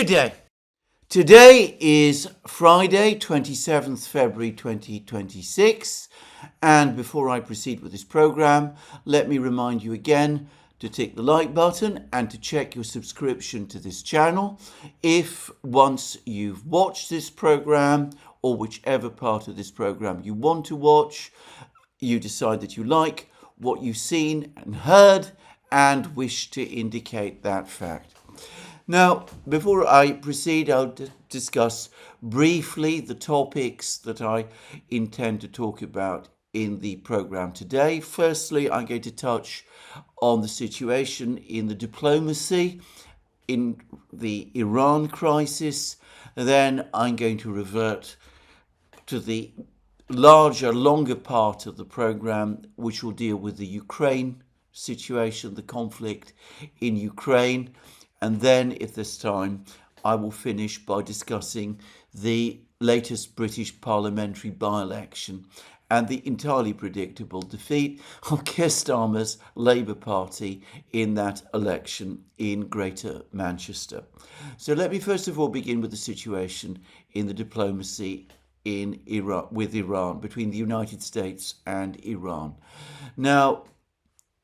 Good day. Today is Friday, 27th February 2026, and before I proceed with this program, let me remind you again to tick the like button and to check your subscription to this channel. If once you've watched this program, or whichever part of this program you want to watch, you decide that you like what you've seen and heard and wish to indicate that fact. Now, before I proceed, I'll discuss briefly the topics that I intend to talk about in the program today. Firstly, I'm going to touch on the situation in the diplomacy in the Iran crisis. Then I'm going to revert to the longer part of the program, which will deal with the Ukraine situation, the conflict in Ukraine. And then, if there's time, I will finish by discussing the latest British parliamentary by-election and the entirely predictable defeat of Keir Starmer's Labour Party in that election in Greater Manchester. So let me first of all begin with the situation in the diplomacy in Iran, with Iran, between the United States and Iran. Now,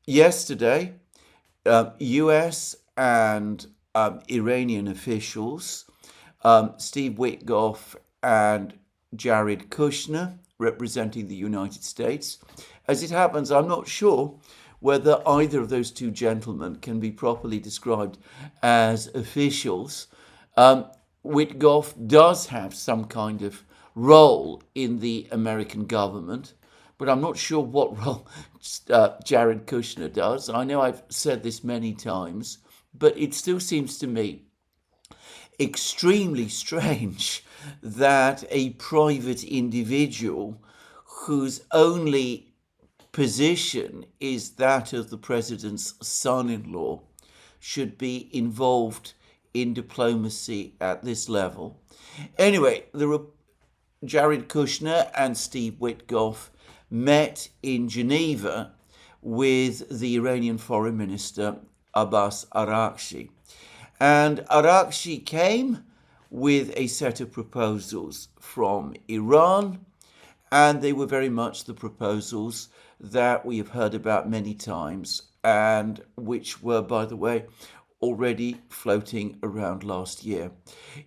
yesterday, US and Iranian officials, Steve Witkoff and Jared Kushner, representing the United States. As it happens, I'm not sure whether either of those two gentlemen can be properly described as officials. Witkoff does have some kind of role in the American government, but I'm not sure what role Jared Kushner does. I know I've said this many times, but it still seems to me extremely strange that a private individual whose only position is that of the president's son-in-law should be involved in diplomacy at this level. Anyway, Jared Kushner and Steve Witkoff met in Geneva with the Iranian Foreign Minister Abbas Araghchi. And Araghchi came with a set of proposals from Iran, and they were very much the proposals that we have heard about many times, and which were, by the way, already floating around last year.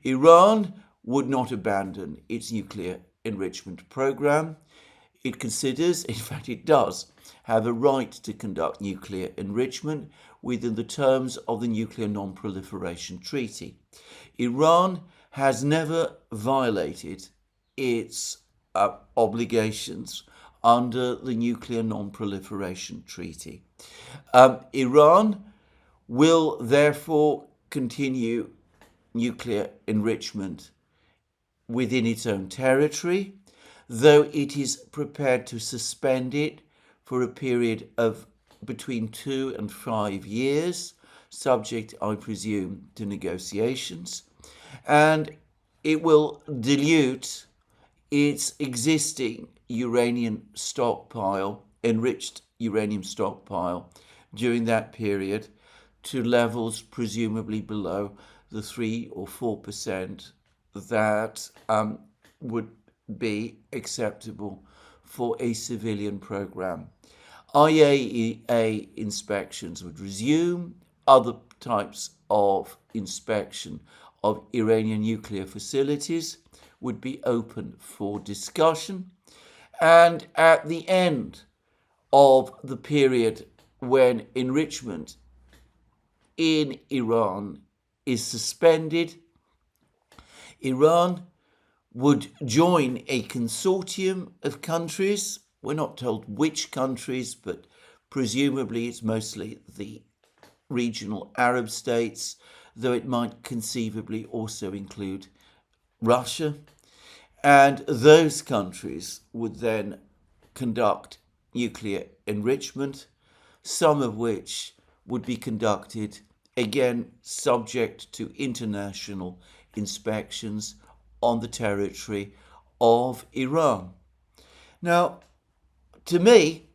Iran would not abandon its nuclear enrichment program. It considers, in fact it does, have a right to conduct nuclear enrichment within the terms of the Nuclear Non-Proliferation Treaty. Iran has never violated its obligations under the Nuclear Non-Proliferation Treaty. Iran will therefore continue nuclear enrichment within its own territory, though it is prepared to suspend it for a period of between 2 and 5 years, subject, I presume, to negotiations, and it will dilute its existing uranium stockpile, enriched uranium stockpile, during that period to levels presumably below the 3 or 4% that would be acceptable for a civilian program. IAEA inspections would resume. Other types of inspection of Iranian nuclear facilities would be open for discussion. And at the end of the period when enrichment in Iran is suspended, Iran would join a consortium of countries. We're not told which countries, but presumably it's mostly the regional Arab states, though it might conceivably also include Russia. And those countries would then conduct nuclear enrichment, some of which would be conducted, again, subject to international inspections on the territory of Iran. Now, to me,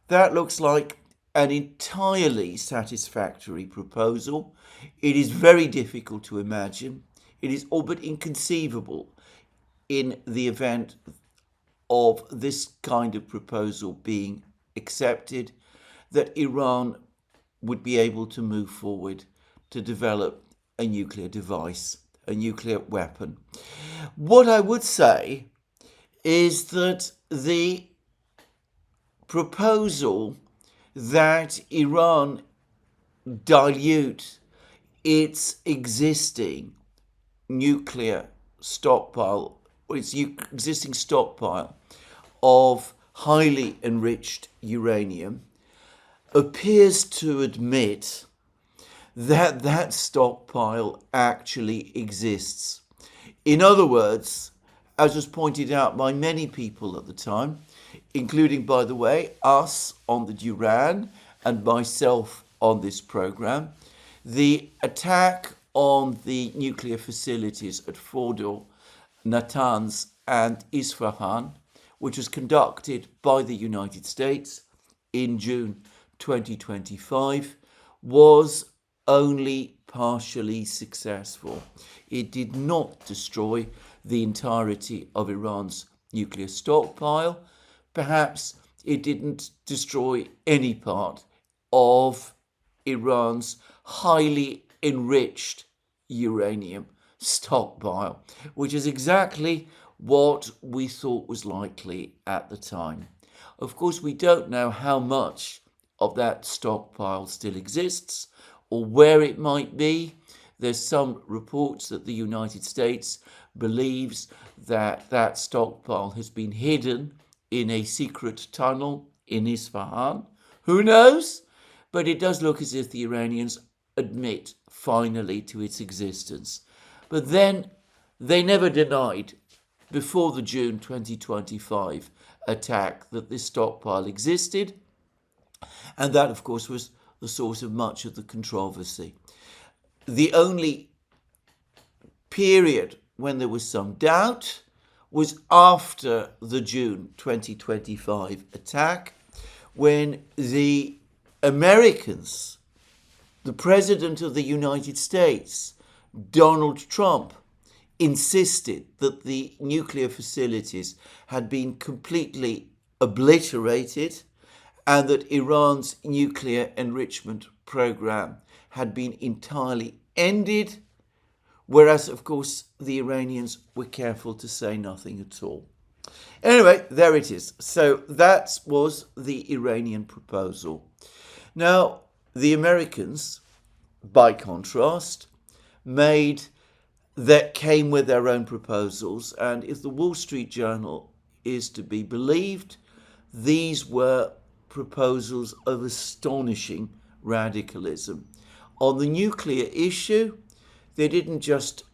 that looks like an entirely satisfactory proposal. It is very difficult to imagine It is all but inconceivable in the event of this kind of proposal being accepted that Iran would be able to move forward to develop a nuclear device, a nuclear weapon. What I would say is that the proposal that Iran dilute its existing nuclear stockpile, its existing stockpile of highly enriched uranium, appears to admit that that stockpile actually exists. In other words, as was pointed out by many people at the time, including, by the way, us on the Duran and myself on this program, the attack on the nuclear facilities at Fordo, Natanz and Isfahan, which was conducted by the United States in June 2025, was only partially successful. It did not destroy the entirety of Iran's nuclear stockpile. Perhaps it didn't destroy any part of Iran's highly enriched uranium stockpile, which is exactly what we thought was likely at the time. Of course, we don't know how much of that stockpile still exists or where it might be. There's some reports that the United States believes that that stockpile has been hidden in a secret tunnel in Isfahan. Who knows? But it does look as if the Iranians admit finally to its existence. But then they never denied before the June 2025 attack that this stockpile existed. And that, of course, was the source of much of the controversy. The only period when there was some doubt was after the June 2025 attack, when the Americans, the President of the United States, Donald Trump, insisted that the nuclear facilities had been completely obliterated and that Iran's nuclear enrichment program had been entirely ended, whereas, of course, the Iranians were careful to say nothing at all. Anyway, there it is. So that was the Iranian proposal. Now, the Americans, by contrast, came with their own proposals, and if the Wall Street Journal is to be believed, these were proposals of astonishing radicalism. On the nuclear issue, they didn't just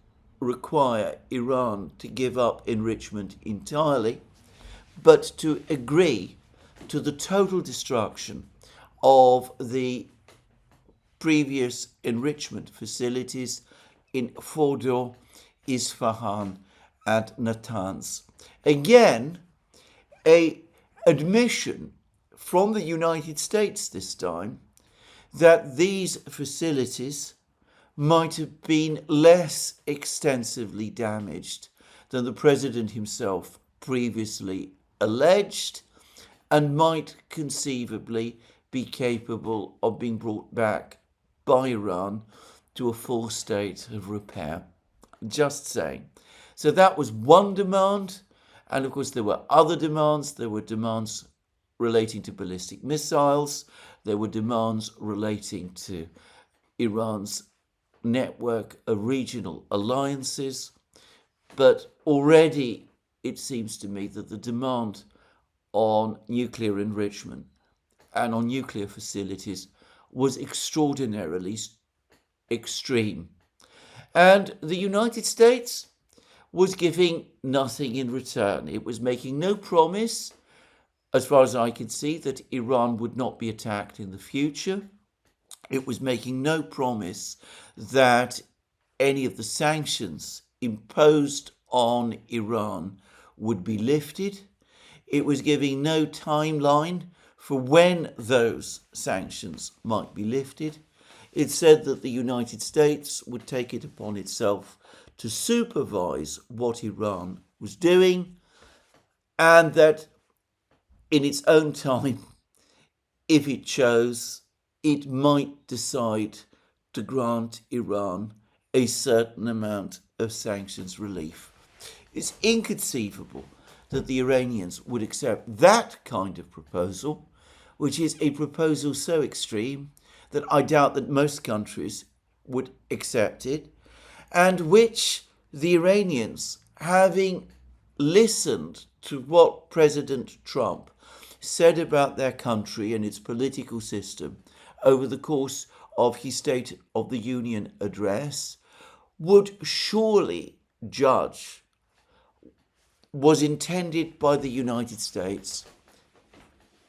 require Iran to give up enrichment entirely, but to agree to the total destruction of the previous enrichment facilities in Fordo, Isfahan, and Natanz. Again, an admission from the United States this time that these facilities might have been less extensively damaged than the president himself previously alleged, and might conceivably be capable of being brought back by Iran to a full state of repair. Just saying. So that was one demand, and of course there were other demands. There were demands relating to ballistic missiles. There were demands relating to Iran's network of regional alliances. But already it seems to me that the demand on nuclear enrichment and on nuclear facilities was extraordinarily extreme. And the United States was giving nothing in return. It was making no promise, as far as I could see, that Iran would not be attacked in the future. It was making no promise that any of the sanctions imposed on Iran would be lifted. It was giving no timeline for when those sanctions might be lifted. It said that the United States would take it upon itself to supervise what Iran was doing, and that in its own time, if it chose, it might decide to grant Iran a certain amount of sanctions relief. It's inconceivable that the Iranians would accept that kind of proposal, which is a proposal so extreme that I doubt that most countries would accept it, and which the Iranians, having listened to what President Trump said about their country and its political system over the course of his State of the Union address, would surely judge was intended by the United States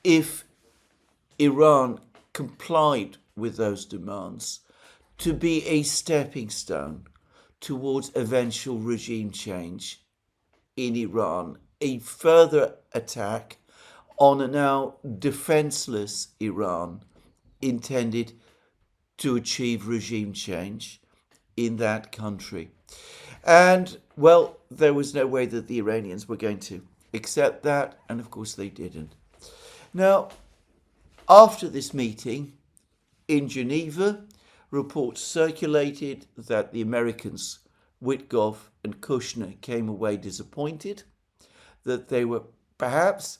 if Iran complied with those demands to be a stepping stone towards eventual regime change in Iran, a further attack on a now defenseless Iran intended to achieve regime change in that country. And, well, there was no way that the Iranians were going to accept that, and of course they didn't. Now, after this meeting in Geneva, reports circulated that the Americans, Witkoff and Kushner, came away disappointed, that they were perhaps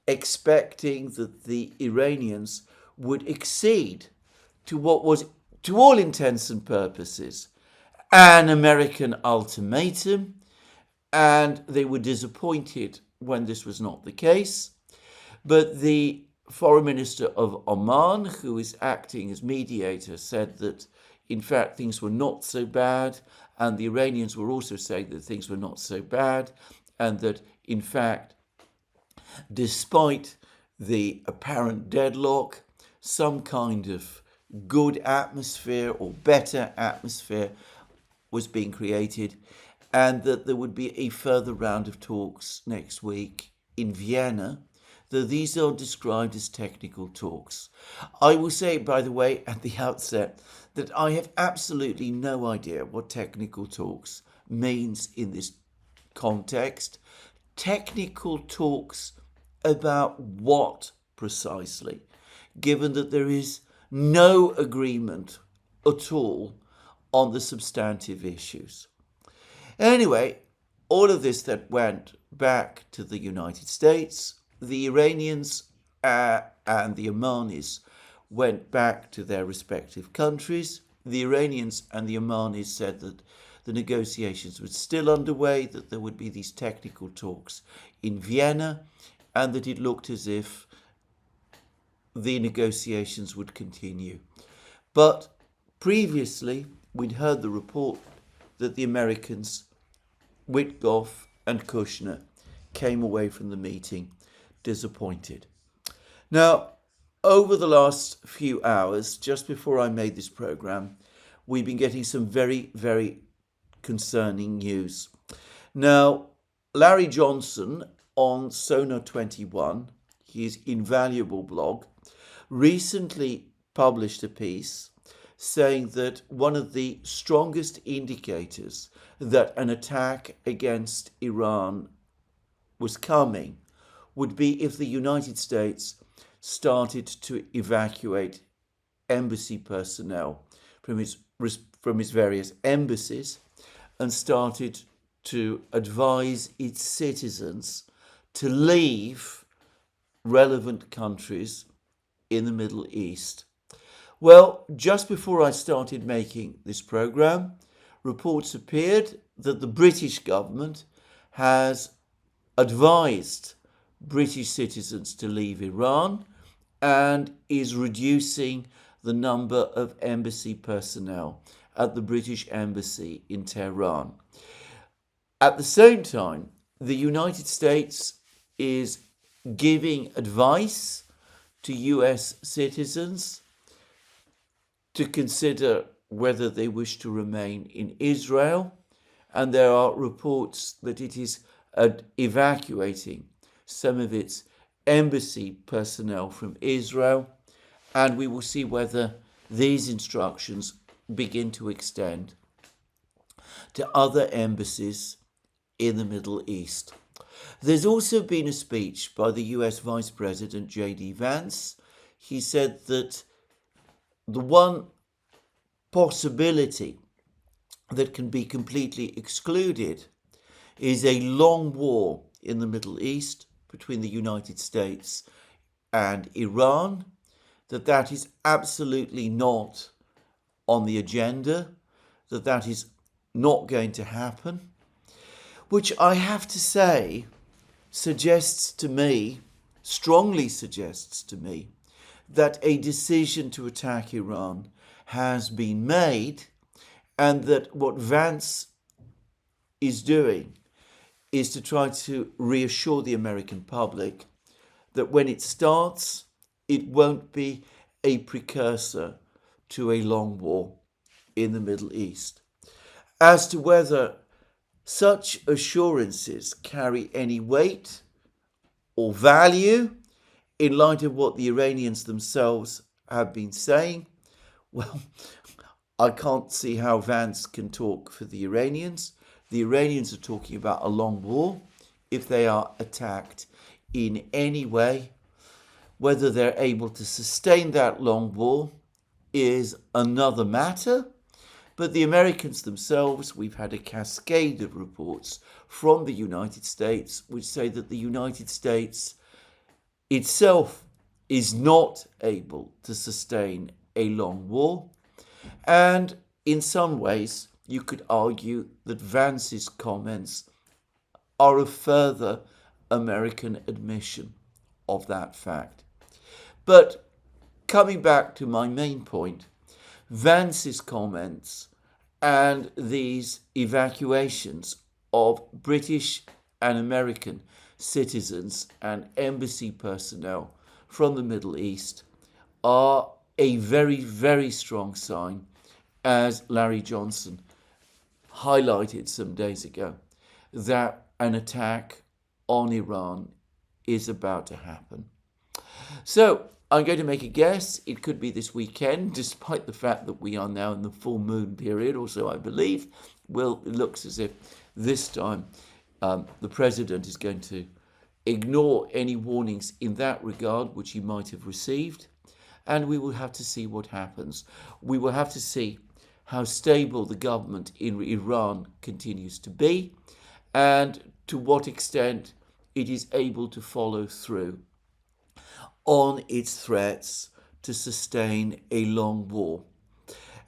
expecting that the Iranians would accede to what was, to all intents and purposes, an American ultimatum, and they were disappointed when this was not the case. But the Foreign Minister of Oman, who is acting as mediator, said that in fact things were not so bad, and the Iranians were also saying that things were not so bad, and that in fact, despite the apparent deadlock, some kind of good atmosphere or better atmosphere was being created, and that there would be a further round of talks next week in Vienna, though these are described as technical talks. I will say, by the way, at the outset, that I have absolutely no idea what technical talks means in this context. Technical talks about what precisely, given that there is no agreement at all on the substantive issues. Anyway, all of this that went back to the United States. The Iranians and the Omanis went back to their respective countries. The Iranians and the Omanis said that the negotiations were still underway, that there would be these technical talks in Vienna, and that it looked as if the negotiations would continue. But previously, we'd heard the report that the Americans, Witkoff and Kushner, came away from the meeting disappointed. Now, over the last few hours, just before I made this program, we've been getting some very, very concerning news. Now, Larry Johnson on Sonar 21, his invaluable blog, recently published a piece saying that one of the strongest indicators that an attack against Iran was coming would be if the United States started to evacuate embassy personnel from its various embassies and started to advise its citizens to leave relevant countries in the Middle East. Well, just before I started making this program, reports appeared that the British government has advised British citizens to leave Iran and is reducing the number of embassy personnel at the British Embassy in Tehran. At the same time, the United States is giving advice to US citizens to consider whether they wish to remain in Israel, and there are reports that it is evacuating some of its embassy personnel from Israel, and we will see whether these instructions begin to extend. to other embassies in the Middle East. There's also been a speech by the US Vice President J.D. Vance. He said that the one possibility that can be completely excluded is a long war in the Middle East between the United States and Iran, that is absolutely not on the agenda, that is not going to happen, which I have to say suggests to me, strongly suggests to me, that a decision to attack Iran has been made, and that what Vance is doing is to try to reassure the American public that when it starts, it won't be a precursor to a long war in the Middle East. As to whether such assurances carry any weight or value in light of what the Iranians themselves have been saying, well, I can't see how Vance can talk for the Iranians. The Iranians are talking about a long war. If they are attacked in any way, whether they're able to sustain that long war is another matter. But the Americans themselves, we've had a cascade of reports from the United States which say that the United States itself is not able to sustain a long war. And in some ways, you could argue that Vance's comments are a further American admission of that fact. But coming back to my main point, Vance's comments and these evacuations of British and American citizens and embassy personnel from the Middle East are a very, very strong sign, as Larry Johnson highlighted some days ago, that an attack on Iran is about to happen. So I'm going to make a guess. It could be this weekend, despite the fact that we are now in the full moon period, or so I believe. Well, it looks as if this time the president is going to ignore any warnings in that regard which he might have received, and we will have to see what happens. We will have to see how stable the government in Iran continues to be, and to what extent it is able to follow through on its threats to sustain a long war.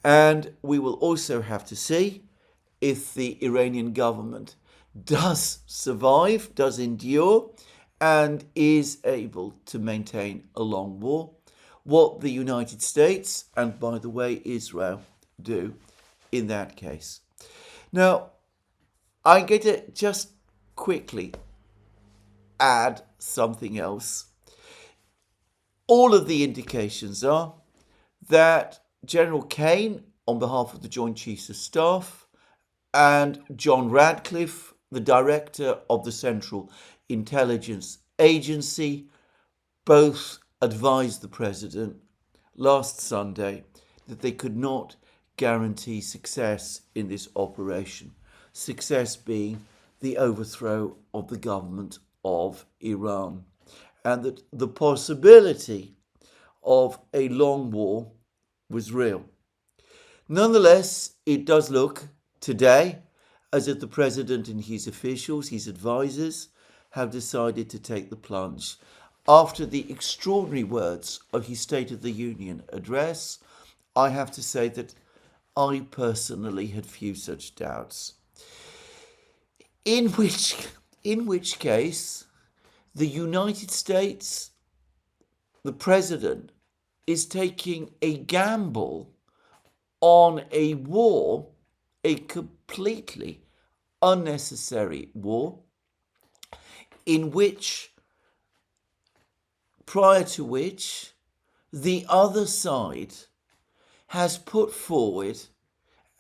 And we will also have to see if the Iranian government does survive, does endure, and is able to maintain a long war, what the United States, and by the way, Israel, do in that case. Now, I'm going to just quickly add something else. All of the indications are that General Kane, on behalf of the Joint Chiefs of Staff, and John Radcliffe, the director of the Central Intelligence Agency, both advised the president last Sunday that they could not guarantee success in this operation, success being the overthrow of the government of Iran, and that the possibility of a long war was real. Nonetheless, it does look today as if the president and his officials, his advisors, have decided to take the plunge. After the extraordinary words of his State of the Union address, I have to say that I personally had few such doubts. In which case, the United States, the president, is taking a gamble on a war, a completely unnecessary war, prior to which the other side has put forward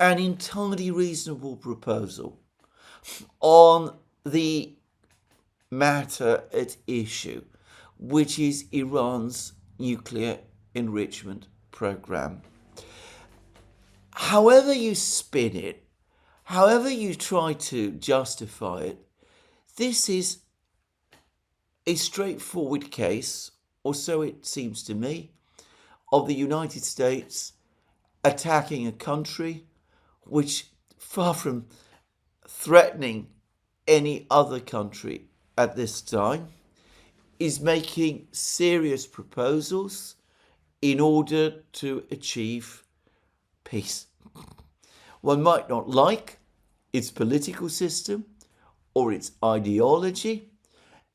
an entirely reasonable proposal on the matter at issue, which is Iran's nuclear enrichment program. However you spin it, However you try to justify it, this is a straightforward case, or so it seems to me, of the United States attacking a country which, far from threatening any other country at this time, is making serious proposals in order to achieve peace. One might not like its political system or its ideology.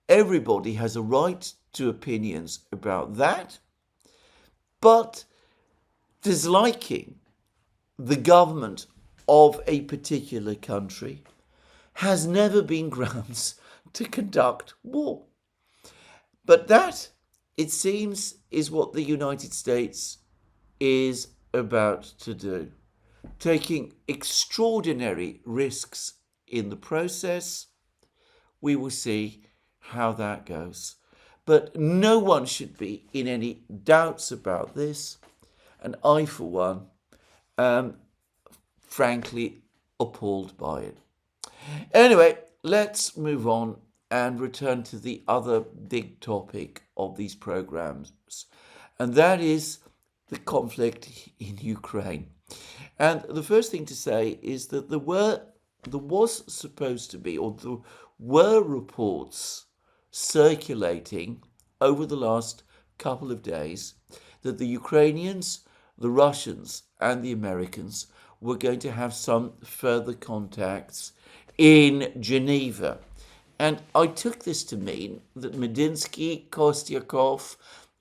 Everybody has a right to opinions about that. But disliking the government of a particular country has never been grounds to conduct war. But that, it seems, is what the United States is about to do, taking extraordinary risks in the process. We will see how that goes. But no one should be in any doubts about this, and I, for one, am frankly appalled by it. Anyway, let's move on and return to the other big topic of these programs, and that is the conflict in Ukraine. And the first thing to say is that there was supposed to be, or there were reports circulating over the last couple of days that the Ukrainians, the Russians, and the Americans were going to have some further contacts in Geneva. And I took this to mean that Medinsky, Kostyakov,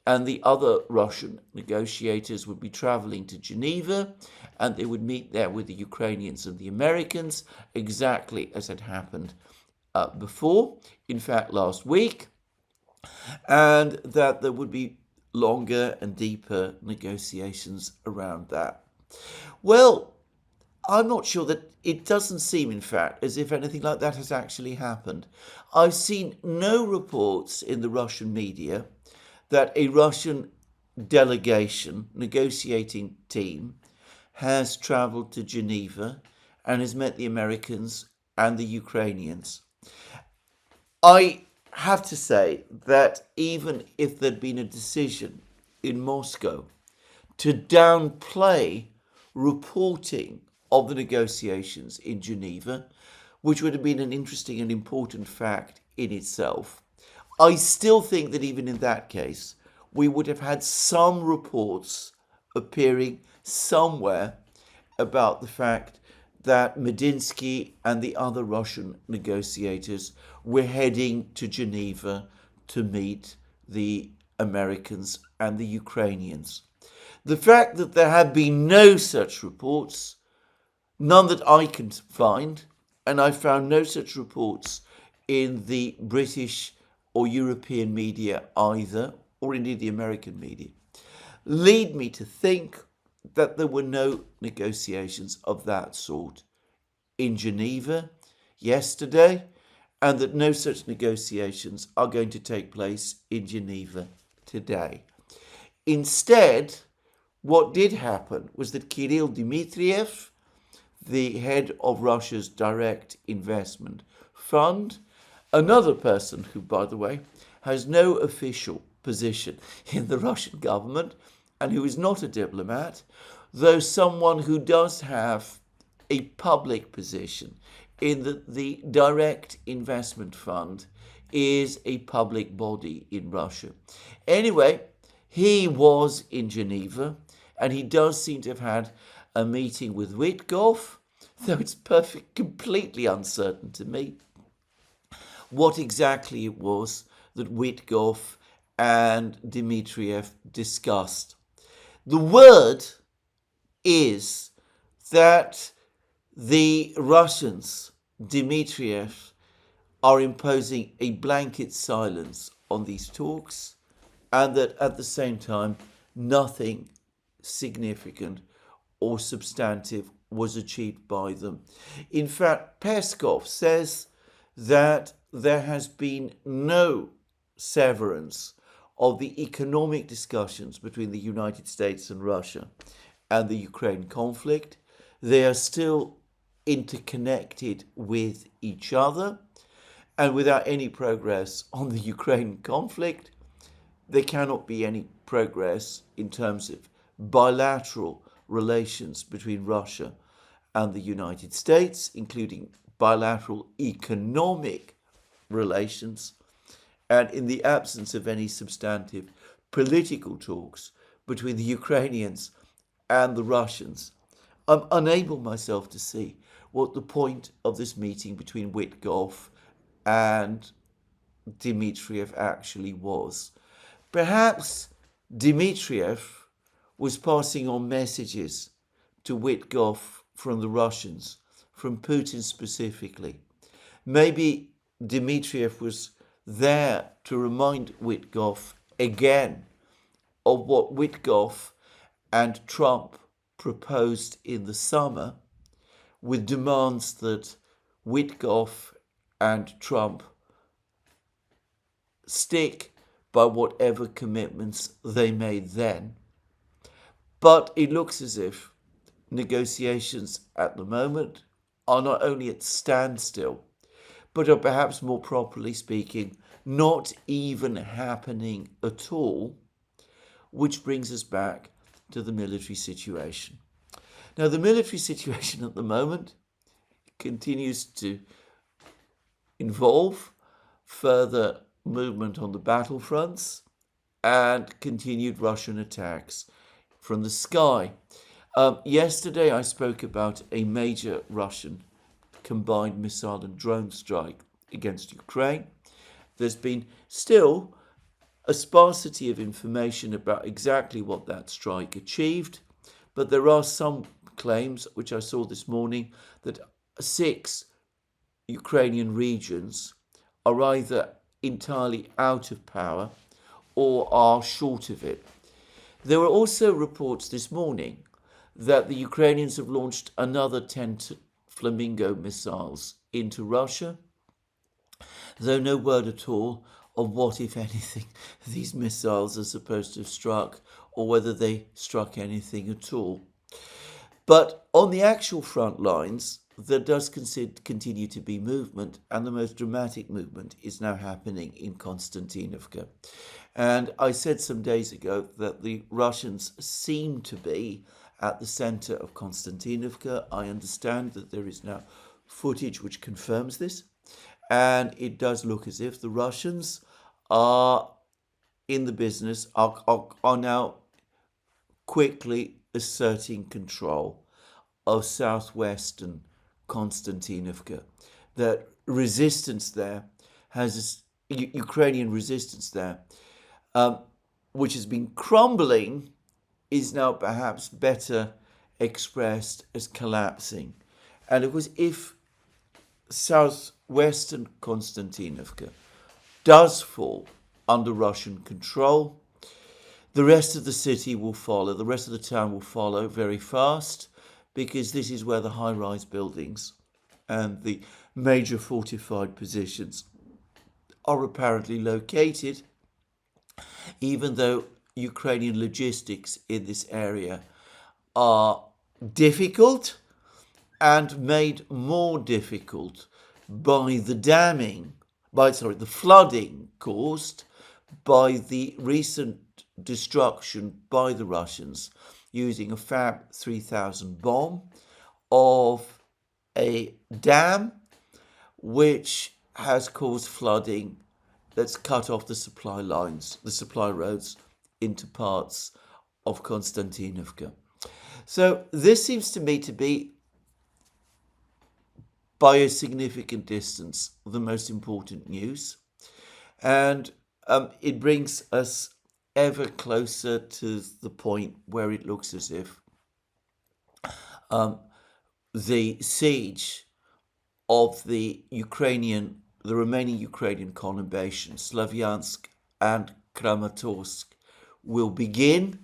and the other Russian negotiators would be traveling to Geneva, and they would meet there with the Ukrainians and the Americans, exactly as had happened before, in fact last week, and that there would be longer and deeper negotiations around that. Well, I'm not sure that it doesn't seem, in fact, as if anything like that has actually happened. I've seen no reports in the Russian media that a Russian delegation, negotiating team, has travelled to Geneva and has met the Americans and the Ukrainians. I have to say that even if there'd been a decision in Moscow to downplay reporting of the negotiations in Geneva, which would have been an interesting and important fact in itself, I still think that even in that case, we would have had some reports appearing somewhere about the fact that Medinsky and the other Russian negotiators were heading to Geneva to meet the Americans and the Ukrainians. The fact that there have been no such reports, none that I can find, and I found no such reports in the British or European media either, or indeed the American media, lead me to think that there were no negotiations of that sort in Geneva yesterday, and that no such negotiations are going to take place in Geneva today. Instead, what did happen was that Kirill Dmitriev, the head of Russia's direct investment fund, another person who, by the way, has no official position in the Russian government and who is not a diplomat, though someone who does have a public position in that the direct investment fund is a public body in Russia. Anyway, he was in Geneva, and he does seem to have had a meeting with Witkoff, though it's completely uncertain to me what exactly it was that Witkoff and Dmitriev discussed. The word is that the Russians, Dmitriev, are imposing a blanket silence on these talks, and that at the same time nothing significant or substantive was achieved by them. In fact, Peskov says that there has been no severance of the economic discussions between the United States and Russia and the Ukraine conflict. They are still interconnected with each other. And without any progress on the Ukraine conflict, there cannot be any progress in terms of bilateral relations between Russia and the United States, including bilateral economic relations, and in the absence of any substantive political talks between the Ukrainians and the Russians, I'm unable myself to see what the point of this meeting between Witkoff and Dmitriev actually was. Perhaps Dmitriev was passing on messages to Witkoff from the Russians, from Putin specifically. Maybe Dmitriev was there to remind Witkoff again of what Witkoff and Trump proposed in the summer, with demands that Witkoff and Trump stick by whatever commitments they made then. But it looks as if negotiations at the moment are not only at standstill, but are perhaps more properly speaking, not even happening at all, which brings us back to the military situation. Now, the military situation at the moment continues to involve further movement on the battlefronts and continued Russian attacks from the sky. Yesterday I spoke about a major Russian combined missile and drone strike against Ukraine. There's been still a sparsity of information about exactly what that strike achieved, but there are some claims, which I saw this morning, that 6 Ukrainian regions are either entirely out of power or are short of it. There were also reports this morning that the Ukrainians have launched another 10 Flamingo missiles into Russia, though no word at all of what, if anything, these missiles are supposed to have struck, or whether they struck anything at all. But on the actual front lines, there does continue to be movement, and the most dramatic movement is now happening in Konstantinovka. And I said some days ago that the Russians seem to be at the center of Konstantinovka. I understand that there is now footage which confirms this, and it does look as if the Russians are in the business, are now quickly asserting control of southwestern Konstantinovka. That resistance there Ukrainian resistance there, which has been crumbling, is now perhaps better expressed as collapsing. And of course, if southwestern Konstantinovka does fall under Russian control, the rest of the city will follow, the rest of the town will follow very fast, because this is where the high-rise buildings and the major fortified positions are apparently located, even though Ukrainian logistics in this area are difficult and made more difficult by the flooding caused by the recent destruction by the Russians using a Fab 3000 bomb of a dam which has caused flooding that's cut off the supply lines, the supply roads into parts of Konstantinovka. So this seems to me to be, by a significant distance, the most important news. And it brings us ever closer to the point where it looks as if the siege of the remaining Ukrainian conurbation, Slavyansk and Kramatorsk, will begin,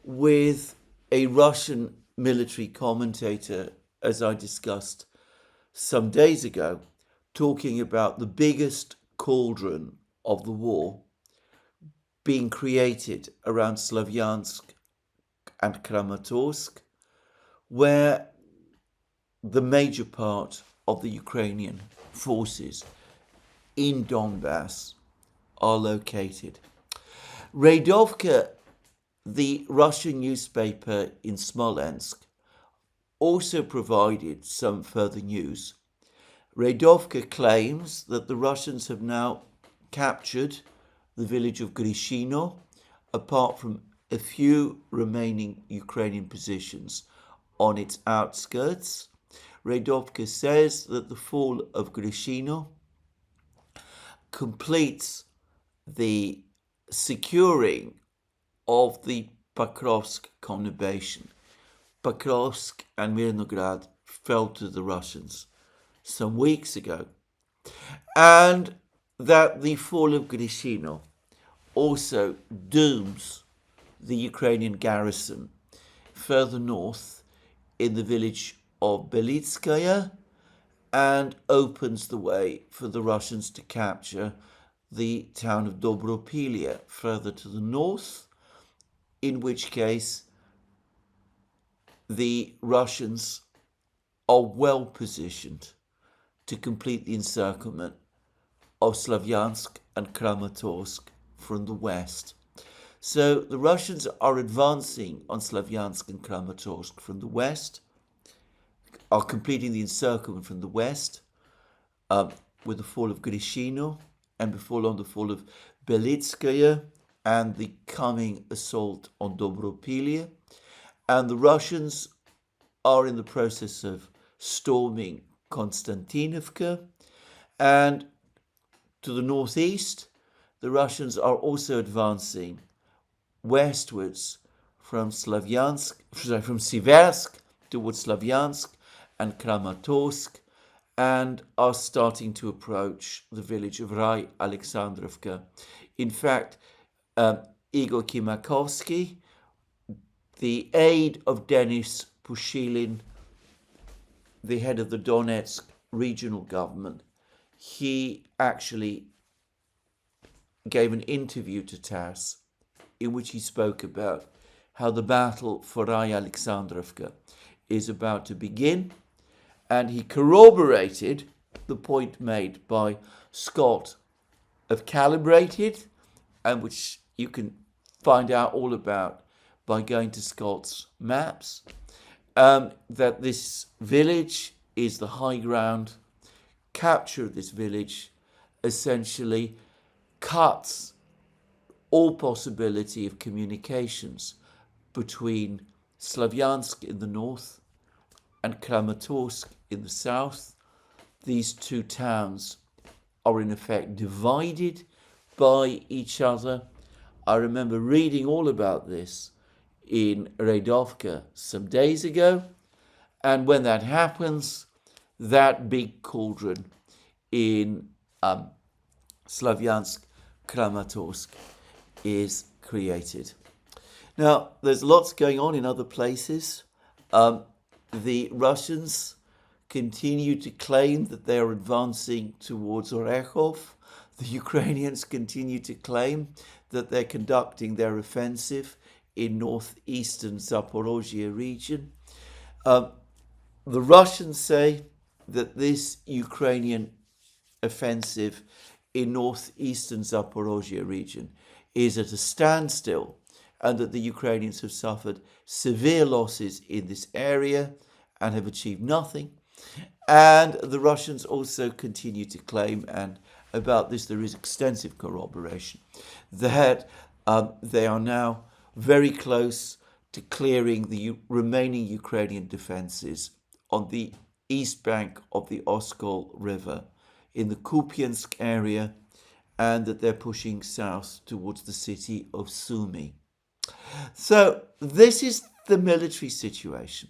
with a Russian military commentator, as I discussed some days ago, talking about the biggest cauldron of the war being created around Slavyansk and Kramatorsk, where the major part of the Ukrainian forces in Donbass are located. Radovka, the Russian newspaper in Smolensk, also provided some further news. Radovka claims that the Russians have now captured the village of Grishino, apart from a few remaining Ukrainian positions on its outskirts. Radovka says that the fall of Grishino completes the securing of the Pokrovsk conurbation. Pokrovsk and Mirnograd fell to the Russians some weeks ago, and that the fall of Grishino also dooms the Ukrainian garrison further north in the village of Belitskaya and opens the way for the Russians to capture the town of Dobropilia further to the north, in which case the Russians are well positioned to complete the encirclement of Slavyansk and Kramatorsk from the west. So the Russians are advancing on Slavyansk and Kramatorsk from the west, are completing the encirclement from the west with the fall of Grishino and before long the fall of Belitskaya and the coming assault on Dobropilia. And the Russians are in the process of storming Konstantinovka. And to the northeast, the Russians are also advancing westwards from Siversk towards Slavyansk and Kramatorsk, and are starting to approach the village of Rai Alexandrovka. In fact, Igor Kimakovsky, the aide of Denis Pushilin, the head of the Donetsk regional government, he actually gave an interview to TASS in which he spoke about how the battle for Rai Alexandrovka is about to begin, and he corroborated the point made by Scott of Calibrated, and which you can find out all about by going to Scott's maps, that this village is the high ground. Capture of this village essentially cuts all possibility of communications between Slavyansk in the north and Kramatorsk in the south. These two towns are in effect divided by each other. I remember reading all about this in Radovka some days ago, and when that happens, that big cauldron in Slavyansk, Kramatorsk is created. Now, there's lots going on in other places. The Russians continue to claim that they are advancing towards Orekhov. The Ukrainians continue to claim that they're conducting their offensive in northeastern Zaporozhye region. The Russians say that this Ukrainian offensive in northeastern Zaporozhye region is at a standstill, and that the Ukrainians have suffered severe losses in this area and have achieved nothing. And the Russians also continue to claim, and about this there is extensive corroboration, that they are now very close to clearing the remaining Ukrainian defenses on the east bank of the Oskol River in the Kupiansk area, and that they're pushing south towards the city of Sumy. So this is the military situation.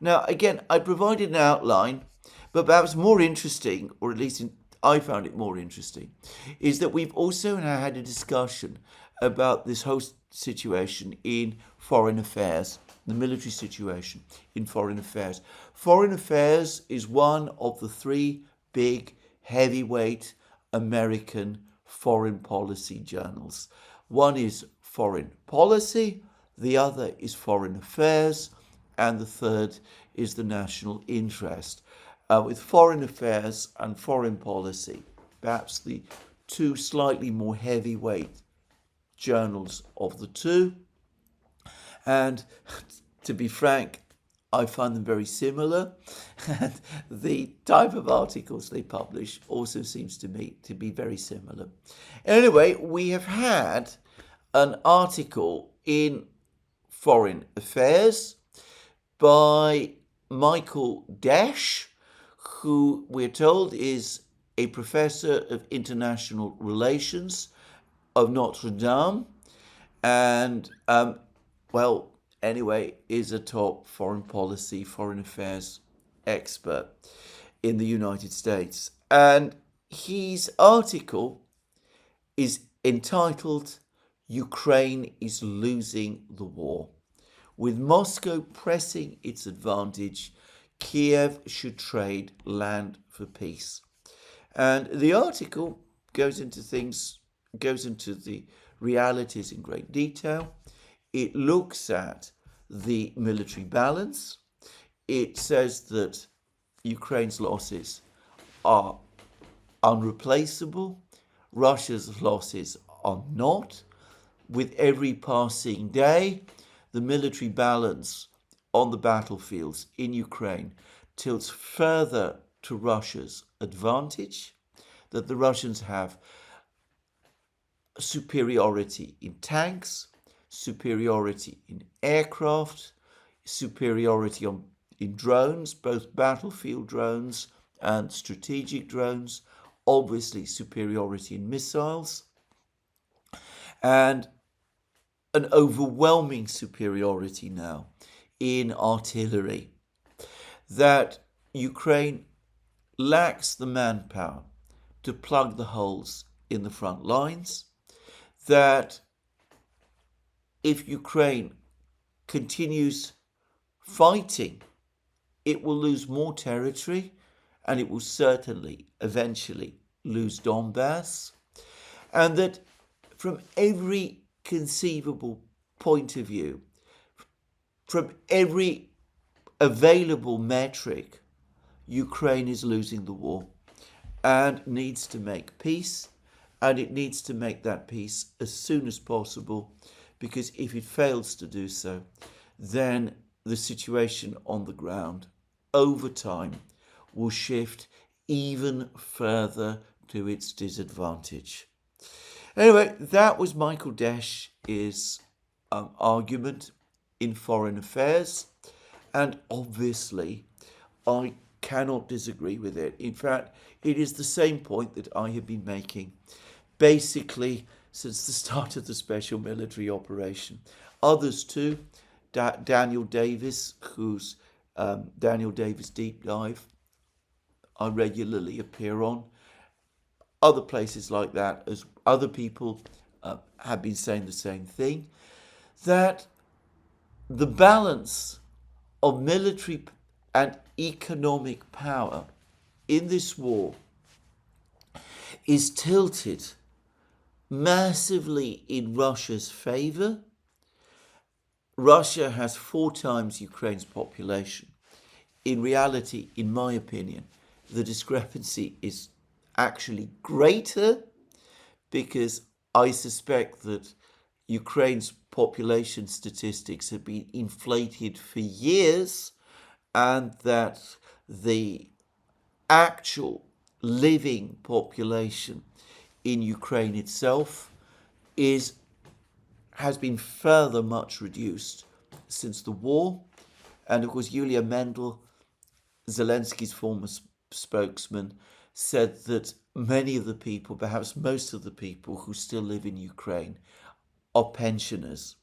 Now, again, I provided an outline, but perhaps more interesting, or at least I found it more interesting, is that we've also now had a discussion about this whole situation in foreign affairs, the military situation in foreign affairs. Foreign affairs is one of the three big heavyweight American foreign policy journals. One is Foreign Policy, the other is Foreign Affairs, and the third is the national interest. With foreign affairs and foreign policy, perhaps the two slightly more heavyweight journals of the two. And to be frank, I find them very similar, and the type of articles they publish also seems to me to be very similar. Anyway, we have had an article in Foreign Affairs by Michael Desch, who we're told is a professor of international relations of Notre Dame, and anyway, is a top foreign policy, foreign affairs expert in the United States. And his article is entitled, "Ukraine is Losing the War. With Moscow pressing its advantage, Kiev should trade land for peace." And the article goes into the realities in great detail. It looks at the military balance. It says that Ukraine's losses are unreplaceable. Russia's losses are not. With every passing day, the military balance on the battlefields in Ukraine tilts further to Russia's advantage, that the Russians have superiority in tanks, superiority in aircraft, superiority in drones, both battlefield drones and strategic drones, obviously superiority in missiles, and an overwhelming superiority now in artillery, that Ukraine lacks the manpower to plug the holes in the front lines, that if Ukraine continues fighting, it will lose more territory, and it will certainly eventually lose Donbass, and that from every conceivable point of view, from every available metric, Ukraine is losing the war and needs to make peace, and it needs to make that peace as soon as possible, because if it fails to do so, then the situation on the ground over time will shift even further to its disadvantage. Anyway, that was Michael Desch's argument in Foreign Affairs, and obviously I cannot disagree with it. In fact, it is the same point that I have been making basically since the start of the special military operation. Others too, Daniel Davis, whose Daniel Davis Deep Dive I regularly appear on, other places like that, as other people have been saying the same thing, that the balance of military and economic power in this war is tilted massively in Russia's favor. Russia has 4 times Ukraine's population. In reality, in my opinion, the discrepancy is actually greater, because I suspect that Ukraine's population statistics have been inflated for years, and that the actual living population in Ukraine itself has been further much reduced since the war. And of course, Yulia Mendel, Zelensky's former spokesman, said that many of the people, perhaps most of the people who still live in Ukraine, are pensioners.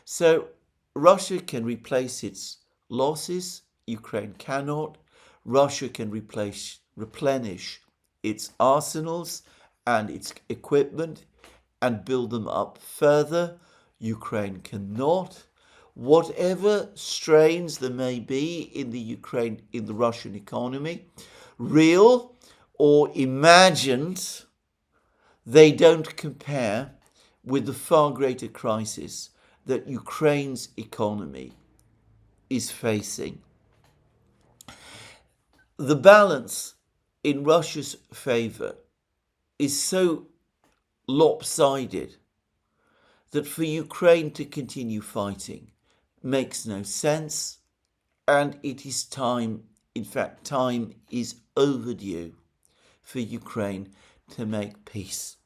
So Russia can replace its losses, Ukraine cannot. Russia can replenish its arsenals and its equipment and build them up further. Ukraine cannot. Whatever strains there may be in the Russian economy, real or imagined, they don't compare with the far greater crisis that Ukraine's economy is facing. The balance in Russia's favor is so lopsided that for Ukraine to continue fighting makes no sense, and it is time, in fact, time is overdue for Ukraine to make peace.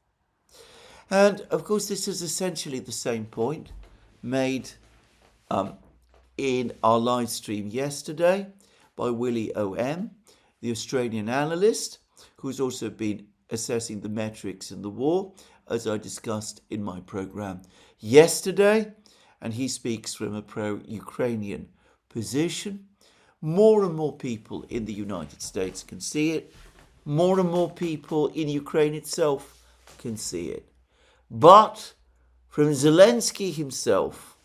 And of course, this is essentially the same point made in our live stream yesterday by Willie O.M., the Australian analyst, who's also been assessing the metrics in the war, as I discussed in my program yesterday, and he speaks from a pro-Ukrainian position. More and more people in the United States can see it. More and more people in Ukraine itself can see it. But from Zelensky himself,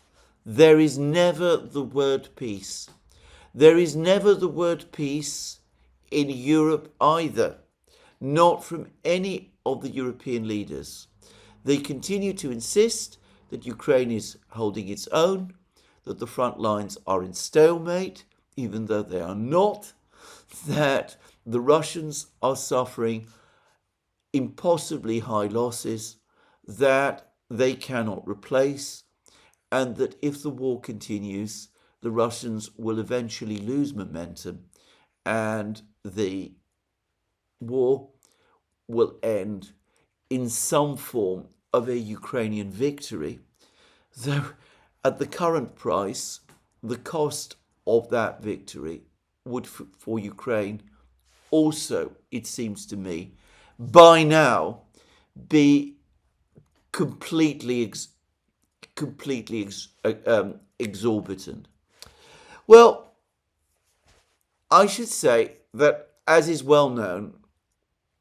there is never the word peace. There is never the word peace in Europe either, not from any of the European leaders. They continue to insist that Ukraine is holding its own, that the front lines are in stalemate, even though they are not, that the Russians are suffering impossibly high losses that they cannot replace, and that if the war continues, the Russians will eventually lose momentum and the war will end in some form of a Ukrainian victory, though at the current price, the cost of that victory would, for Ukraine, also, it seems to me, by now be completely exorbitant. Well, I should say that, as is well known,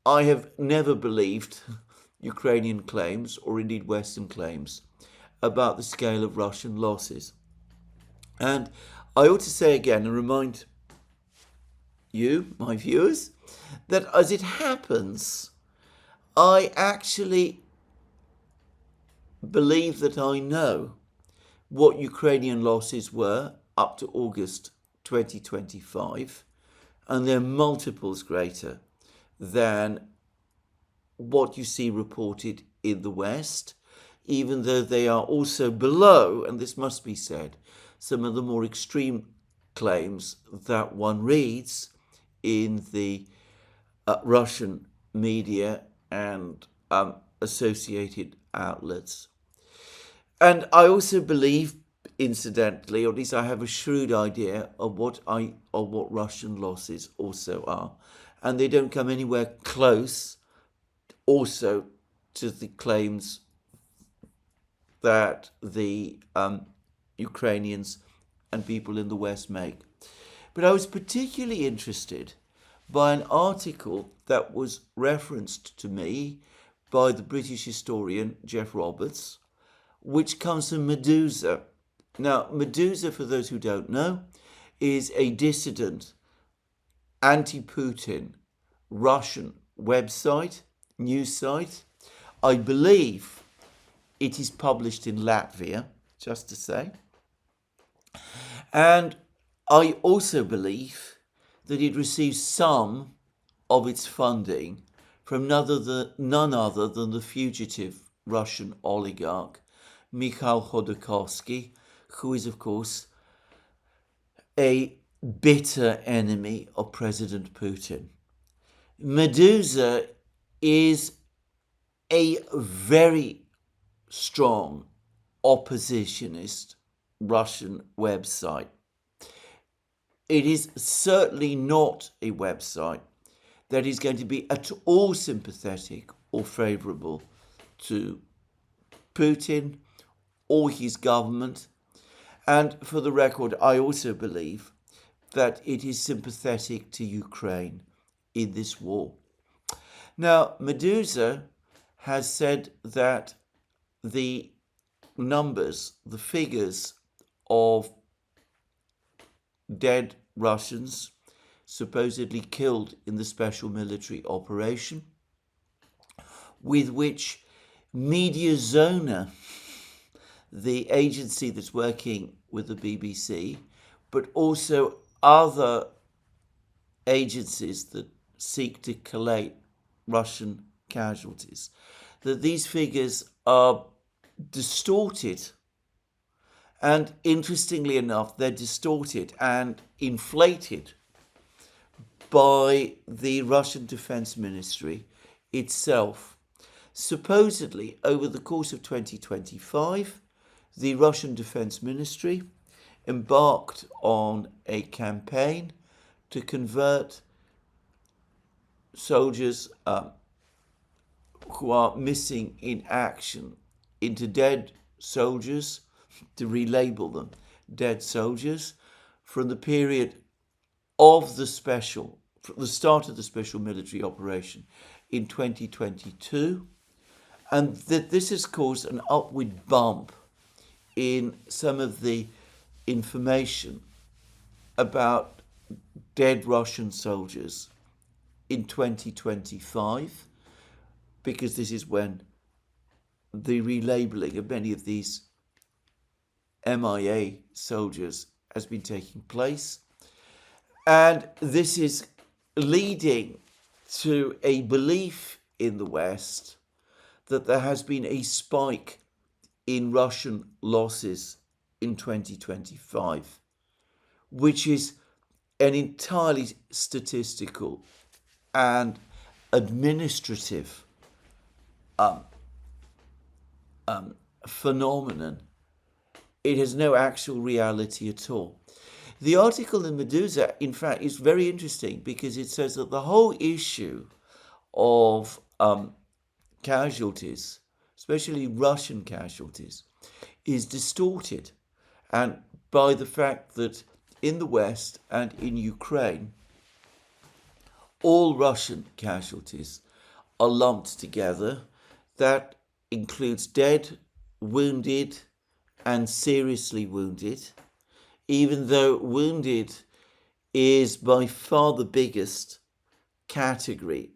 I have never believed Ukrainian claims, or indeed Western claims, about the scale of Russian losses. And I ought to say again and remind you, my viewers, that as it happens, I actually believe that I know what Ukrainian losses were up to August 2025, and they're multiples greater than what you see reported in the West, even though they are also below, and this must be said, some of the more extreme claims that one reads in the Russian media and associated outlets. And I also believe, incidentally, or at least I have a shrewd idea of what Russian losses also are, and they don't come anywhere close also to the claims that the Ukrainians and people in the West make. But I was particularly interested by an article that was referenced to me by the British historian Jeff Roberts, which comes from Medusa. Now, Medusa, for those who don't know, is a dissident, anti-Putin Russian website, news site. I believe it is published in Latvia, just to say. And I also believe that it receives some of its funding from none other than the fugitive Russian oligarch Mikhail Khodorkovsky, who is, of course, a bitter enemy of President Putin. Medusa is a very strong oppositionist Russian website. It is certainly not a website that is going to be at all sympathetic or favourable to Putin or his government. And for the record, I also believe that it is sympathetic to Ukraine in this war. Now, Medusa has said that the numbers, the figures of dead Russians supposedly killed in the special military operation, with which Mediazona, the agency that's working with the BBC, but also other agencies that seek to collate Russian casualties, that these figures are distorted. And interestingly enough, they're distorted and inflated by the Russian Defense Ministry itself. Supposedly, over the course of 2025, the Russian Defense Ministry embarked on a campaign to convert soldiers who are missing in action into dead soldiers, to relabel them dead soldiers, from the period of the start of the special military operation in 2022, and that this has caused an upward bump in some of the information about dead Russian soldiers in 2025, because this is when the relabeling of many of these MIA soldiers has been taking place. And this is leading to a belief in the West that there has been a spike in Russian losses in 2025, which is an entirely statistical and administrative phenomenon. It has no actual reality at all. The article in Medusa, in fact, is very interesting because it says that the whole issue of casualties, especially Russian casualties, is distorted, and by the fact that in the West and in Ukraine, all Russian casualties are lumped together. That includes dead, wounded, and seriously wounded, even though wounded is by far the biggest category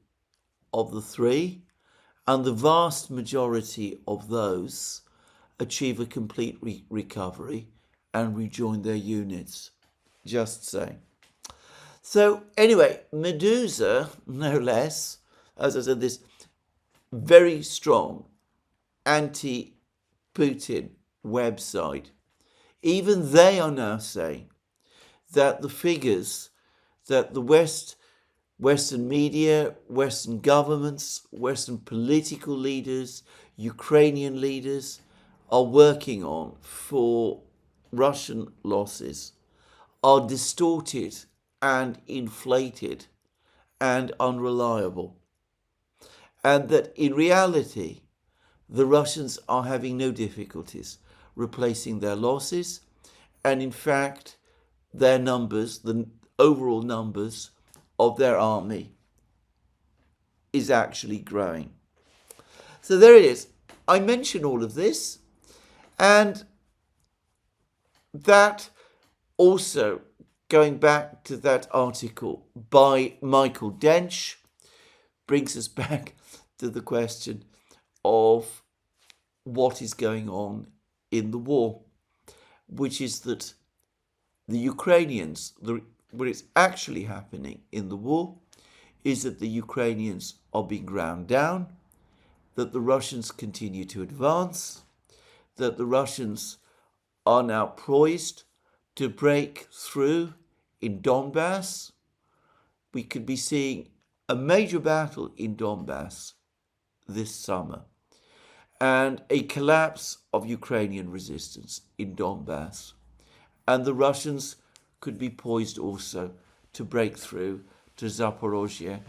of the three, and the vast majority of those achieve a complete recovery and rejoin their units. Just saying. So anyway, Medusa, no less, as I said, this very strong anti-Putin website, even they are now saying that the figures that the Western media, Western governments, Western political leaders, Ukrainian leaders are working on for Russian losses are distorted and inflated and unreliable. And that in reality, the Russians are having no difficulties replacing their losses. And in fact, their numbers, the overall numbers of their army, is actually growing. So there it is. I mention all of this, and that also, going back to that article by Michael Dench, brings us back to the question of what is going on in the war, which is that the Ukrainians, what is actually happening in the war is that the Ukrainians are being ground down, that the Russians continue to advance, that the Russians are now poised to break through in Donbass. We could be seeing a major battle in Donbass this summer, and a collapse of Ukrainian resistance in Donbass. And the Russians could be poised also to break through to Zaporozhye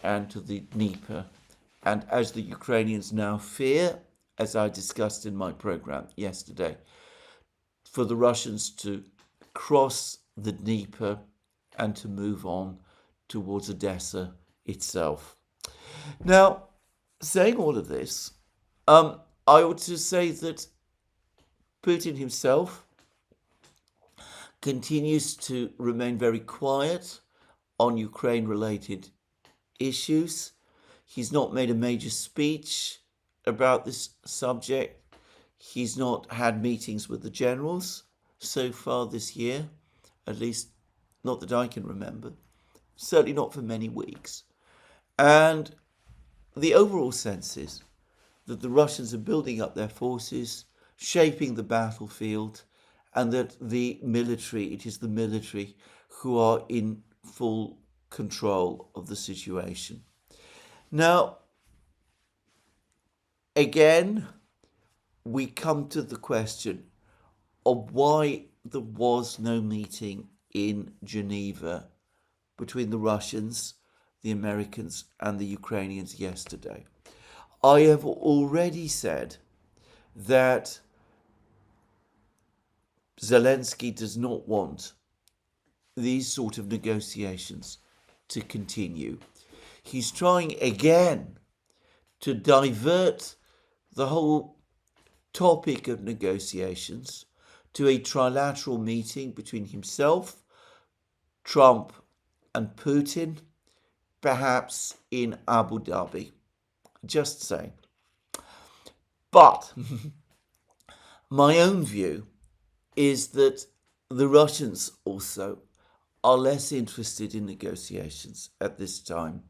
and to the Dnieper. And as the Ukrainians now fear, as I discussed in my program yesterday, for the Russians to cross the Dnieper and to move on towards Odessa itself. Now, saying all of this, I ought to say that Putin himself continues to remain very quiet on Ukraine-related issues. He's not made a major speech about this subject. He's not had meetings with the generals so far this year at least not that I can remember, certainly not for many weeks. And the overall sense is that the Russians are building up their forces, shaping the battlefield, and that it is the military who are in full control of the situation. Now, again, we come to the question of why there was no meeting in Geneva between the Russians, the Americans, and the Ukrainians yesterday. I have already said that Zelensky does not want these sort of negotiations to continue. He's trying again to divert the whole topic of negotiations to a trilateral meeting between himself, Trump, and Putin, perhaps in Abu Dhabi. Just saying. But my own view is that the Russians also are less interested in negotiations at this time,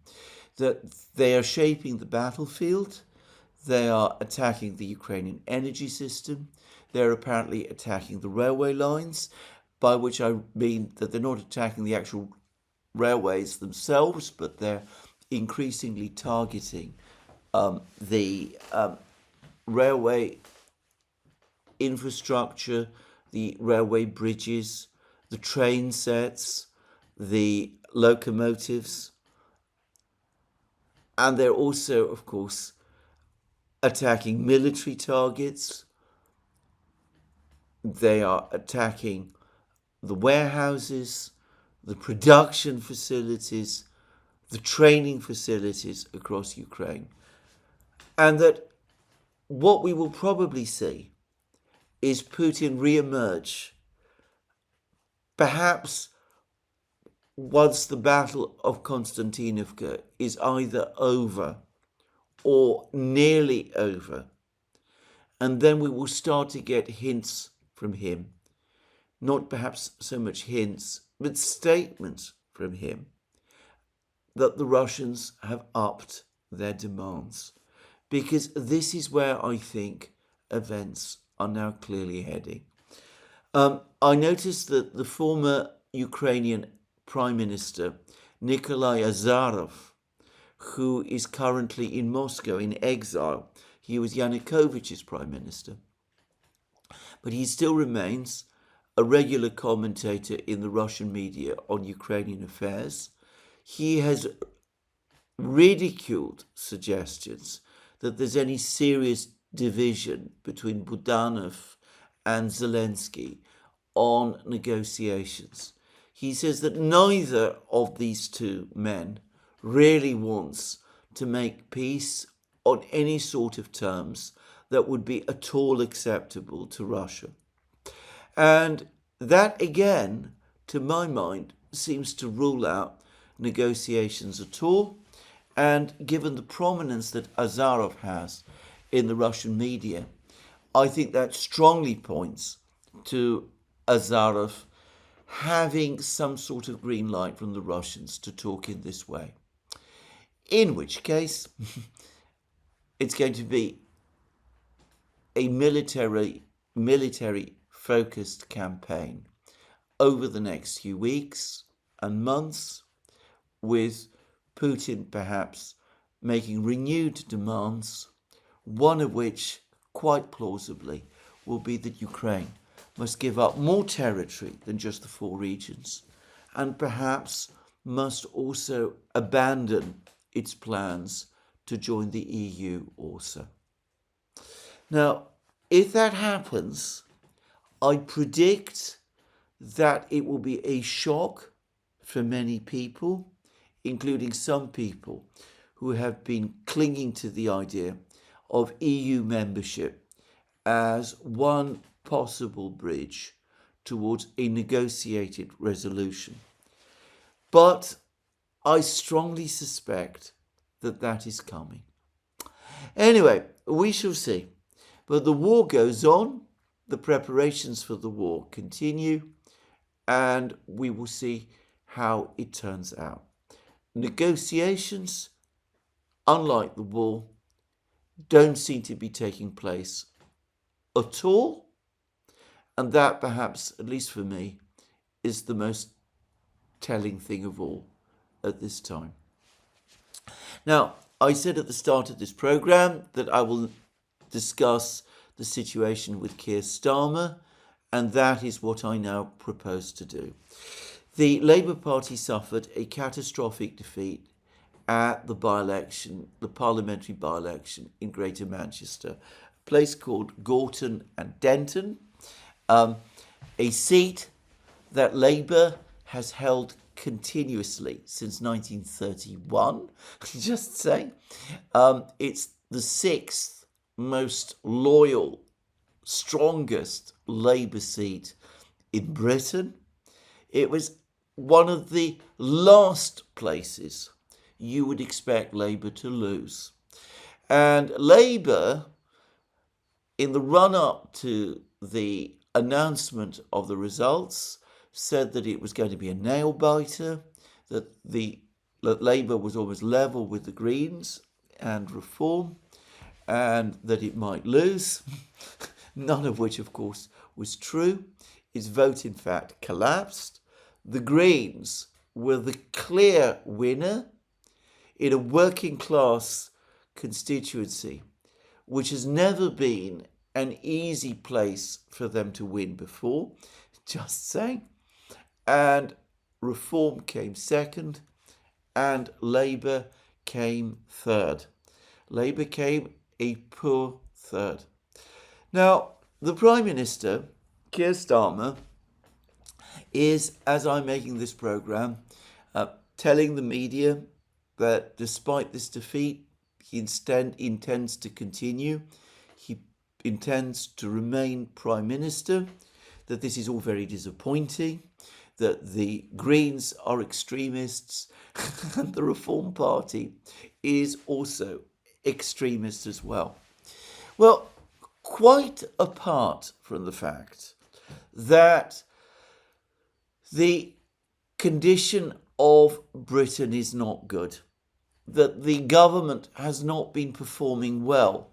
that they are shaping the battlefield, they are attacking the Ukrainian energy system, they're apparently attacking the railway lines, by which I mean that they're not attacking the actual railways themselves, but they're increasingly targeting the railway infrastructure, the railway bridges, the train sets, the locomotives, and they're also, of course, attacking military targets. They are attacking the warehouses, the production facilities, the training facilities across Ukraine. And that what we will probably see is Putin re-emerge, perhaps once the Battle of Konstaninovka is either over or nearly over. And then we will start to get hints from him, not perhaps so much hints, but statements from him that the Russians have upped their demands. Because this is where I think events are now clearly heading. I noticed that the former Ukrainian Prime Minister, Nikolai Azarov, who is currently in Moscow in exile, he was Yanukovych's Prime Minister, but he still remains a regular commentator in the Russian media on Ukrainian affairs. He has ridiculed suggestions that there's any serious division between Budanov and Zelensky on negotiations. He says that neither of these two men really wants to make peace on any sort of terms that would be at all acceptable to Russia. And that, again, to my mind, seems to rule out negotiations at all. And given the prominence that Azarov has in the Russian media, I think that strongly points to Azarov having some sort of green light from the Russians to talk in this way. In which case, it's going to be a military-focused campaign over the next few weeks and months, with Putin perhaps making renewed demands, one of which, quite plausibly, will be that Ukraine must give up more territory than just the 4 regions, and perhaps must also abandon its plans to join the EU also. Now, if that happens, I predict that it will be a shock for many people, including some people who have been clinging to the idea of EU membership as one possible bridge towards a negotiated resolution. But I strongly suspect that that is coming. Anyway, we shall see. But the war goes on, the preparations for the war continue, and we will see how it turns out. Negotiations, unlike the war, don't seem to be taking place at all, and that perhaps, at least for me, is the most telling thing of all at this time. Now, I said at the start of this program that I will discuss the situation with Keir Starmer, and that is what I now propose to do. The Labour Party suffered a catastrophic defeat at the by-election, the parliamentary by-election in Greater Manchester, a place called Gorton and Denton, a seat that Labour has held continuously since 1931, just saying. It's the sixth most loyal, strongest Labour seat in Britain. It was one of the last places you would expect Labour to lose. And Labour, in the run-up to the announcement of the results, said that it was going to be a nail-biter, that Labour was almost level with the Greens and Reform, and that it might lose, none of which, of course, was true. Its vote, in fact, collapsed. The Greens were the clear winner in a working-class constituency, which has never been an easy place for them to win before, just saying. And Reform came second, and Labour came third. Labour came a poor third. Now, the Prime Minister, Keir Starmer, is, as I'm making this programme, telling the media that despite this defeat, he intends to continue. He intends to remain Prime Minister, that this is all very disappointing, that the Greens are extremists, and the Reform Party is also extremist as well. Well, quite apart from the fact that the condition of Britain is not good, that the government has not been performing well,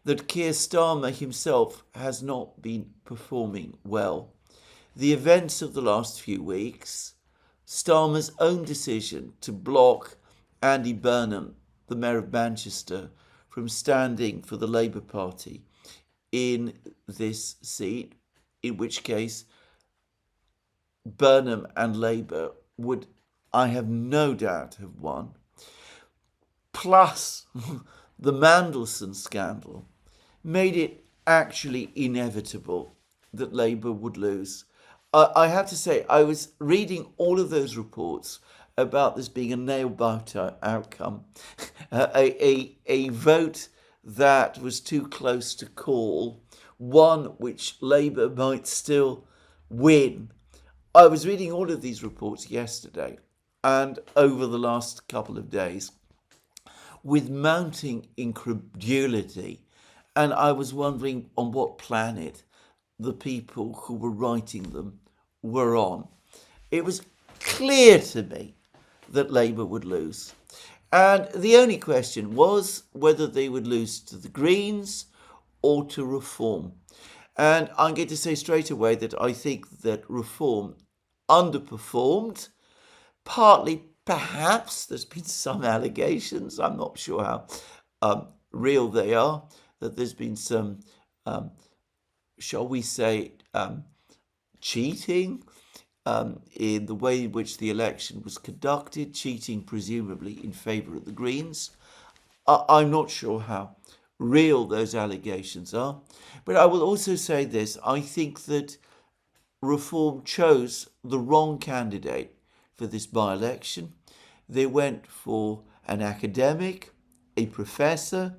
that Keir Starmer himself has not been performing well. The events of the last few weeks, Starmer's own decision to block Andy Burnham, the Mayor of Manchester, from standing for the Labour Party in this seat, in which case Burnham and Labour would, I have no doubt, have won, plus the Mandelson scandal, made it actually inevitable that Labour would lose. I have to say, I was reading all of those reports about this being a nail-biter outcome, a vote that was too close to call, one which Labour might still win. I was reading all of these reports yesterday and over the last couple of days with mounting incredulity, and I was wondering on what planet the people who were writing them were on. It was clear to me that Labour would lose. And the only question was whether they would lose to the Greens or to Reform. And I'm going to say straight away that I think that Reform underperformed, partly perhaps there's been some allegations, I'm not sure how real they are, that there's been some, shall we say, cheating in the way in which the election was conducted, cheating presumably in favour of the Greens. I'm not sure how real those allegations are, but I will also say this. I think that Reform chose the wrong candidate for this by-election. They went for an academic, a professor,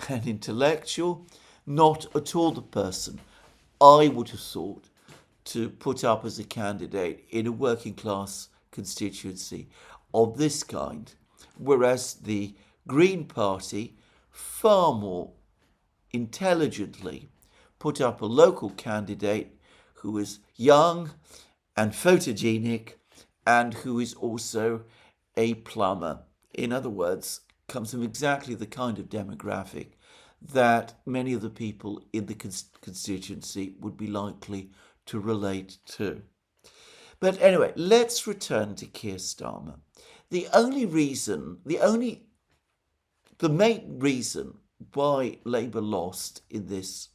an intellectual, not at all the person I would have thought to put up as a candidate in a working class constituency of this kind, whereas the Green Party far more intelligently put up a local candidate who was young and photogenic, and who is also a plumber. In other words, comes from exactly the kind of demographic that many of the people in the constituency would be likely to relate to. But anyway, let's return to Keir Starmer. The main reason why Labour lost in this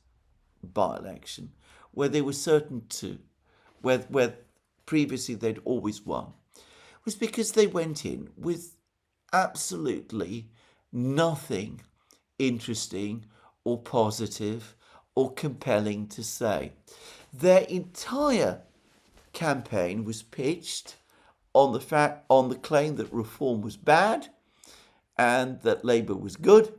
by-election, where they were certain to, where previously they'd always won, was because they went in with absolutely nothing interesting or positive or compelling to say. Their entire campaign was pitched on the claim that reform was bad and that Labour was good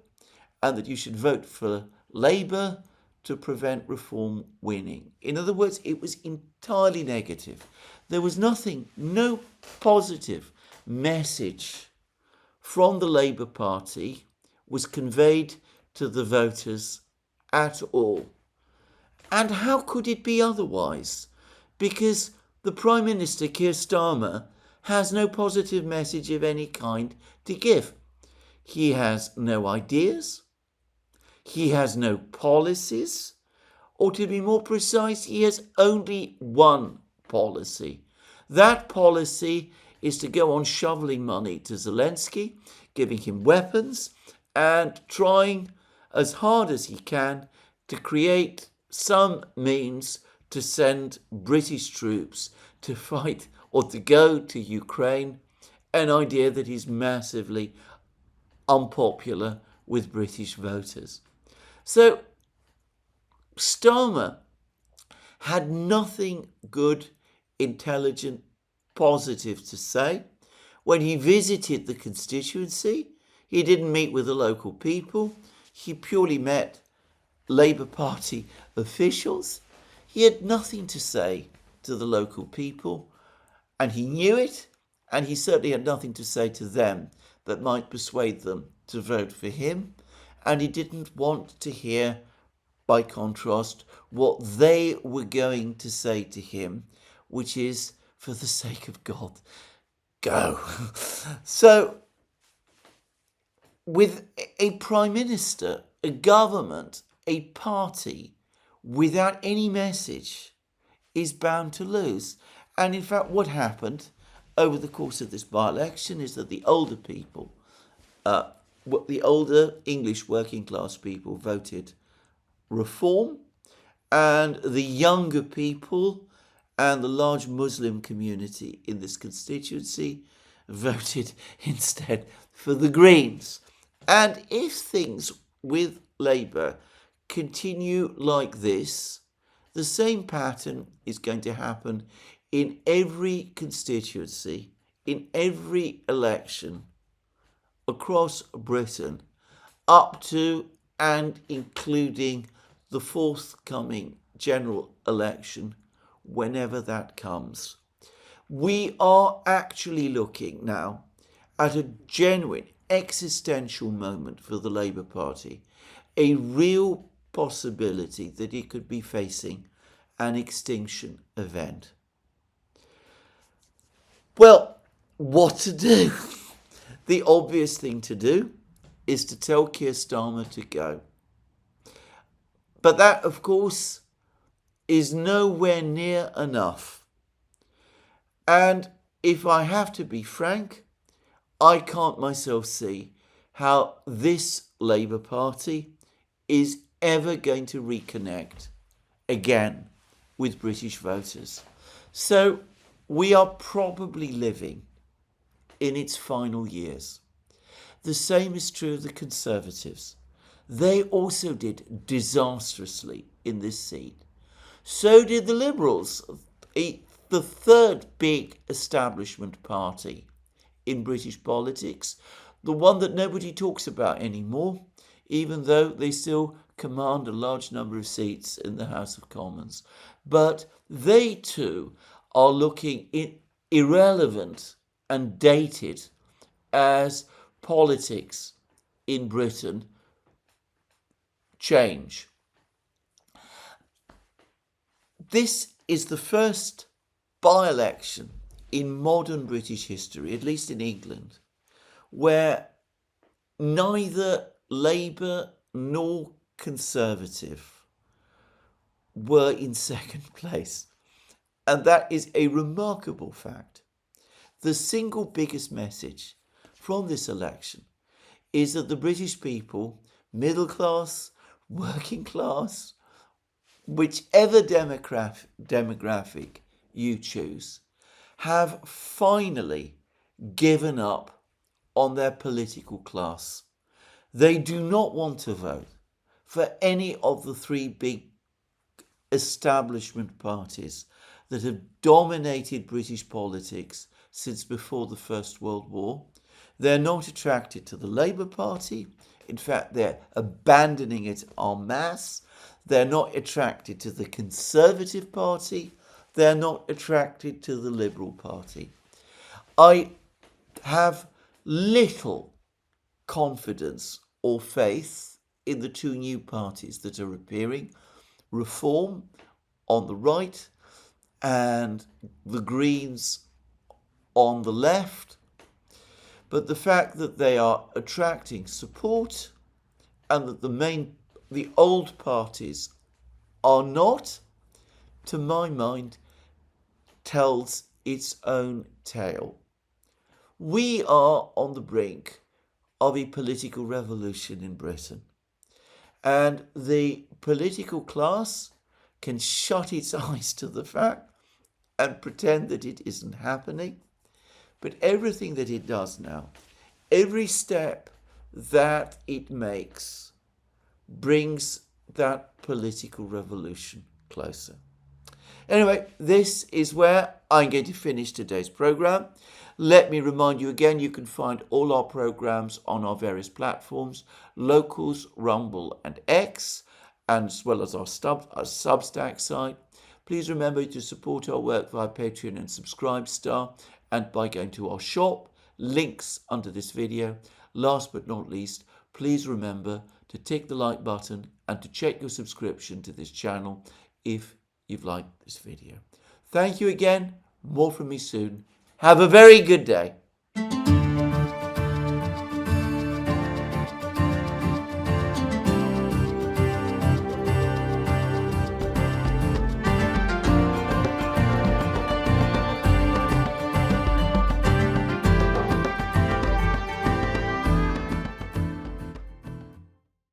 and that you should vote for Labour to prevent reform winning. In other words, it was entirely negative. There was no positive message from the Labour Party was conveyed to the voters at all. And how could it be otherwise? Because the Prime Minister, Keir Starmer, has no positive message of any kind to give. He has no ideas. He has no policies. Or to be more precise, he has only one policy. That policy is to go on shoveling money to Zelensky, giving him weapons, and trying as hard as he can to create some means to send British troops to fight or to go to Ukraine, an idea that is massively unpopular with British voters. So Starmer had nothing good, intelligent, positive to say. When he visited the constituency, he didn't meet with the local people. He purely met Labour Party officials. He had nothing to say to the local people, and he knew it, and he certainly had nothing to say to them that might persuade them to vote for him, and he didn't want to hear, by contrast, what they were going to say to him, which is, for the sake of God, go. So, with a Prime Minister, a government, a party without any message is bound to lose. And in fact, what happened over the course of this by-election is that the older people, the older English working class people voted reform, and the younger people and the large Muslim community in this constituency voted instead for the Greens. And if things with Labour continue like this, the same pattern is going to happen in every constituency, in every election across Britain, up to and including the forthcoming general election, whenever that comes. We are actually looking now at a genuine existential moment for the Labour Party, a real possibility that it could be facing an extinction event. Well, what to do? The obvious thing to do is to tell Keir Starmer to go. But that, of course, is nowhere near enough. And if I have to be frank, I can't myself see how this Labour Party is ever going to reconnect again with British voters. So we are probably living in its final years. The same is true of the Conservatives. They also did disastrously in this seat. So did the Liberals, the third big establishment party in British politics, the one that nobody talks about anymore, even though they still command a large number of seats in the House of Commons. But they too are looking irrelevant and dated as politics in Britain change. This is the first by-election in modern British history, at least in England, where neither Labour nor Conservative were in second place. And that is a remarkable fact. The single biggest message from this election is that the British people, middle class, working class, whichever demographic you choose, have finally given up on their political class. They do not want to vote for any of the three big establishment parties that have dominated British politics since before the First World War. They're not attracted to the Labour Party. In fact, they're abandoning it en masse. They're not attracted to the Conservative Party. They're not attracted to the Liberal Party. I have little confidence or faith in the two new parties that are appearing, Reform on the right and the Greens on the left. But the fact that they are attracting support and that the old parties are not, to my mind, tells its own tale. We are on the brink of a political revolution in Britain. And the political class can shut its eyes to the fact and pretend that it isn't happening. But everything that it does now, every step that it makes, brings that political revolution closer. Anyway, this is where I'm going to finish today's program. Let me remind you again, you can find all our programs on our various platforms, Locals, Rumble and X, and as well as our Substack site. Please remember to support our work via Patreon and Subscribestar and by going to our shop, links under this video. Last but not least, please remember to tick the like button and to check your subscription to this channel if you've liked this video. Thank you again. More from me soon. Have a very good day.